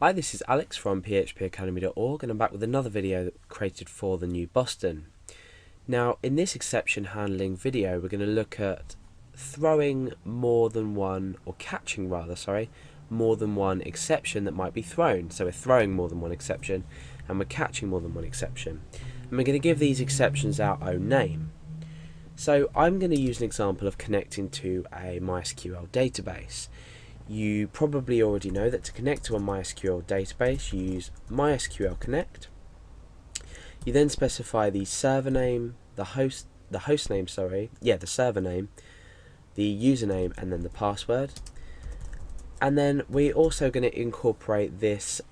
Hi, this is Alex from phpacademy.org and I'm back with another video created for the new Boston. Now, in this exception handling video, we're going to look at throwing more than one, or catching rather, sorry, more than one exception that might be thrown. So we're throwing more than one exception and we're catching more than one exception. And we're going to give these exceptions our own name. So I'm going to use an example of connecting to a MySQL database. You probably already know that to connect to a MySQL database, you use MySQL Connect. You then specify the server name, the host name, the server name, the username, and then the password. And then we're also going to incorporate this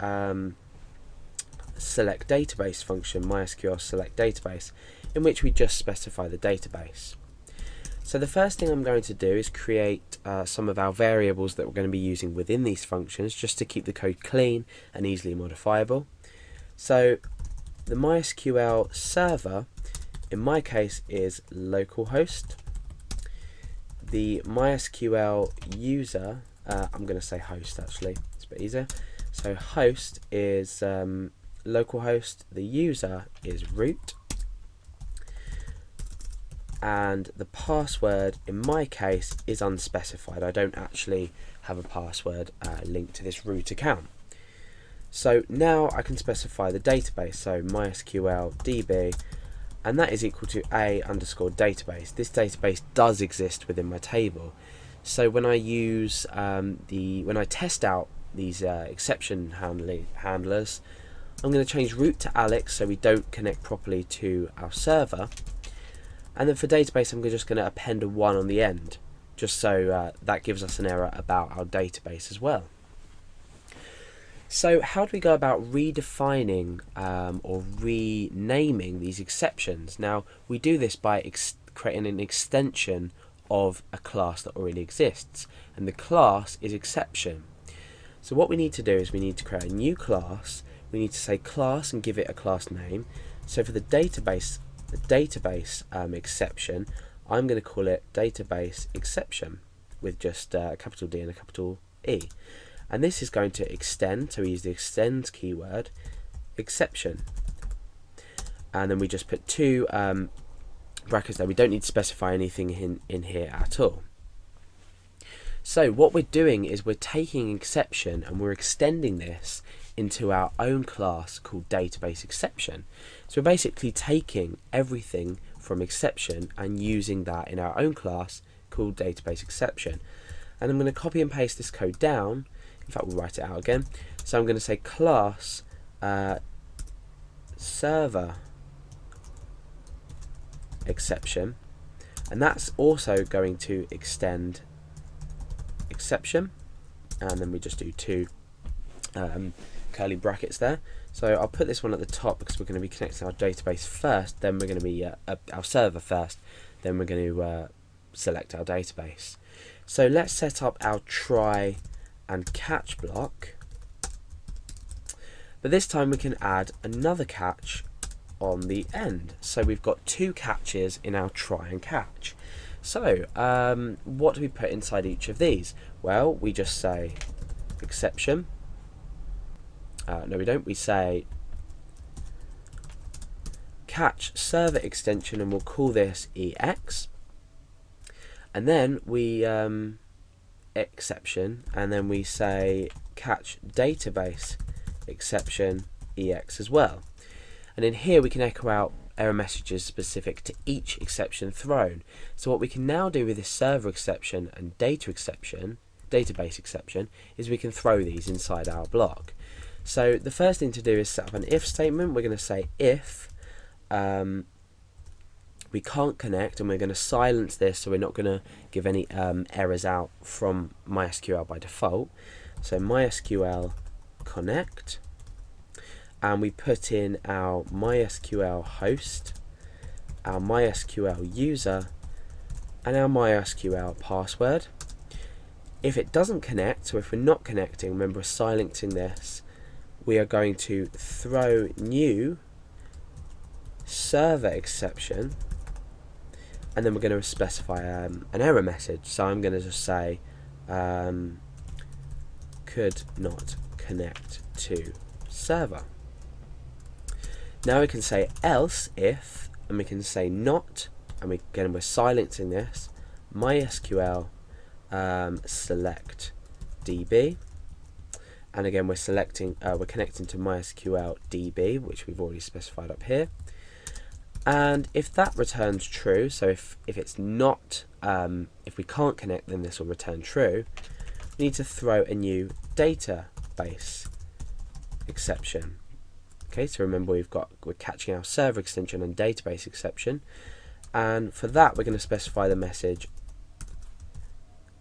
select database function, MySQL select database, in which we just specify the database. So the first thing I'm going to do is create some of our variables that we're going to be using within these functions, just to keep the code clean and easily modifiable. So the MySQL server, in my case, is localhost. The MySQL user, I'm going to say host actually, it's a bit easier. So host is localhost, the user is root, and the password in my case is unspecified. I don't actually have a password linked to this root account. So now I can specify the database, so MySQL DB, and that is equal to a_database. This database does exist within my table. So when I use when I test out these exception handlers, I'm going to change root to Alex so we don't connect properly to our server. And then for database, I'm just going to append a 1 on the end, just so that gives us an error about our database as well. So how do we go about redefining or renaming these exceptions? Now, we do this by creating an extension of a class that already exists, and the class is exception. So what we need to do is we need to create a new class. We need to say class and give it a class name. So for the database exception, I'm going to call it database exception with just a capital D and a capital E, and this is going to extend, so we use the extend keyword, exception, and then we just put two brackets there. We don't need to specify anything in here at all. So what we're doing is we're taking exception and we're extending this into our own class called database exception. So we're basically taking everything from exception and using that in our own class called database exception. And I'm going to copy and paste this code down. In fact, we'll write it out again. So I'm going to say class server exception, and that's also going to extend exception, and then we just do two curly brackets there. So I'll put this one at the top because we're going to be connecting our database first, then we're going to be our server first, then we're going to select our database. So let's set up our try and catch block, but this time we can add another catch on the end. So we've got two catches in our try and catch. So what do we put inside each of these? Well, we just say exception. No, we don't. We say catch server extension, and we'll call this EX. And then we exception, and then we say catch database exception EX as well. And in here we can echo out error messages specific to each exception thrown. So what we can now do with this server exception and database exception, is we can throw these inside our block. So the first thing to do is set up an if statement. We're going to say if we can't connect, and we're going to silence this, so we're not going to give any errors out from MySQL by default. So MySQL connect, and we put in our MySQL host, our MySQL user, and our MySQL password. If it doesn't connect, so if we're not connecting, remember we're silencing this, we are going to throw new server exception, and then we're going to specify an error message. So I'm going to just say could not connect to server. Now we can say else if, and we can say not, and again we're silencing this, MySQL select DB, and again we're connecting to MySQL DB, which we've already specified up here. And if that returns true, so if it's not, if we can't connect, then this will return true. We need to throw a new database exception. Okay, so remember we're catching our server extension and database exception, and for that we're going to specify the message.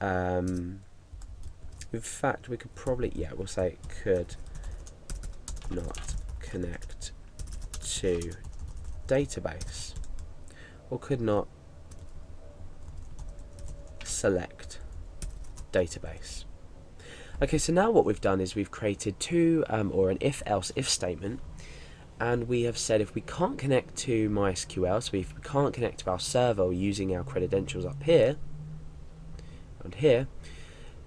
In fact, we could probably, we'll say could not connect to database, or could not select database. Okay, so now what we've done is we've created or an if-else-if statement, and we have said if we can't connect to MySQL, so if we can't connect to our server using our credentials up here, and here,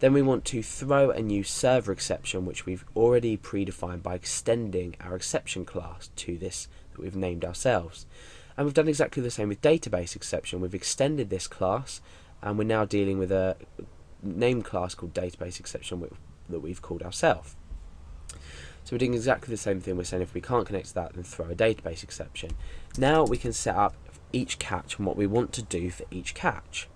then we want to throw a new server exception, which we've already predefined by extending our exception class to this that we've named ourselves. And we've done exactly the same with database exception. We've extended this class, and we're now dealing with a named class called database exception that we've called ourselves. So we're doing exactly the same thing. We're saying if we can't connect to that, then throw a database exception. Now we can set up each catch and what we want to do for each catch.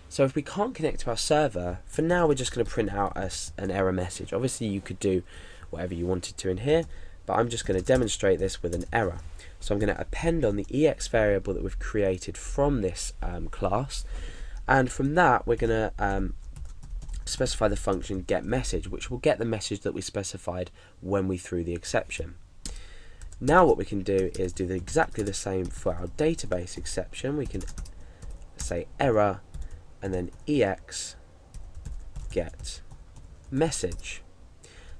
So if we can't connect to our server, for now we're just going to print out an error message. Obviously you could do whatever you wanted to in here, but I'm just going to demonstrate this with an error. So I'm going to append on the EX variable that we've created from this class, and from that we're going to specify the function getMessage, which will get the message that we specified when we threw the exception. Now what we can do is do exactly the same for our database exception. We can say error and then EX getMessage.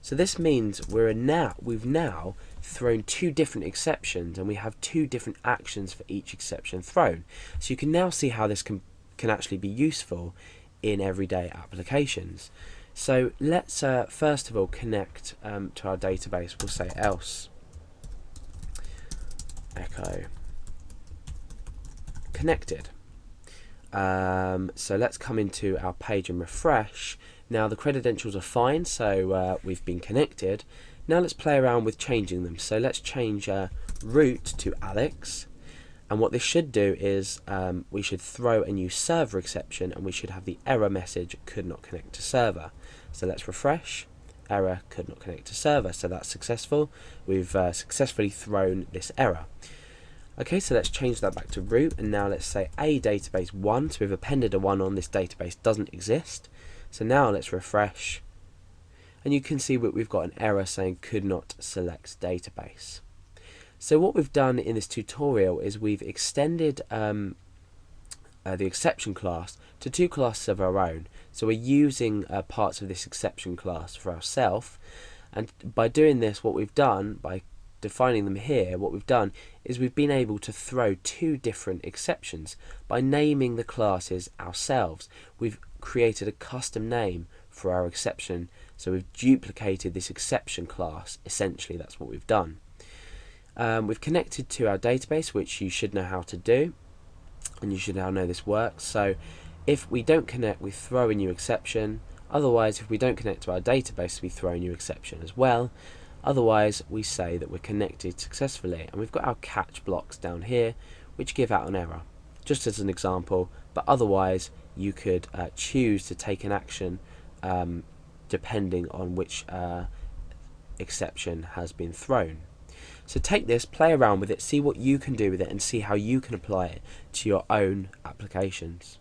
So this means we've now thrown two different exceptions, and we have two different actions for each exception thrown. So you can now see how this can actually be useful in everyday applications. So let's first of all connect to our database. We'll say else echo connected. So let's come into our page and refresh. Now the credentials are fine, so we've been connected. Now let's play around with changing them. So let's change root to Alex, and what this should do is we should throw a new server exception, and we should have the error message could not connect to server. So let's refresh. Error could not connect to server. So that's successful. We've successfully thrown this error. Okay, so let's change that back to root, and now let's say a database 1. So we've appended a 1 on. This database doesn't exist. So now let's refresh, and you can see that we've got an error saying could not select database. So what we've done in this tutorial is we've extended the exception class to two classes of our own. So we're using parts of this exception class for ourselves, and by doing this, what we've done, by defining them here, what we've done is we've been able to throw two different exceptions by naming the classes ourselves. We've created a custom name for our exception, so we've duplicated this exception class. Essentially, that's what we've done. We've connected to our database, which you should know how to do, and you should now know this works. So if we don't connect, we throw a new exception. Otherwise, if we don't connect to our database, we throw a new exception as well. Otherwise, we say that we're connected successfully, and we've got our catch blocks down here which give out an error, just as an example. But otherwise you could choose to take an action depending on which exception has been thrown. So take this, play around with it, see what you can do with it, and see how you can apply it to your own applications.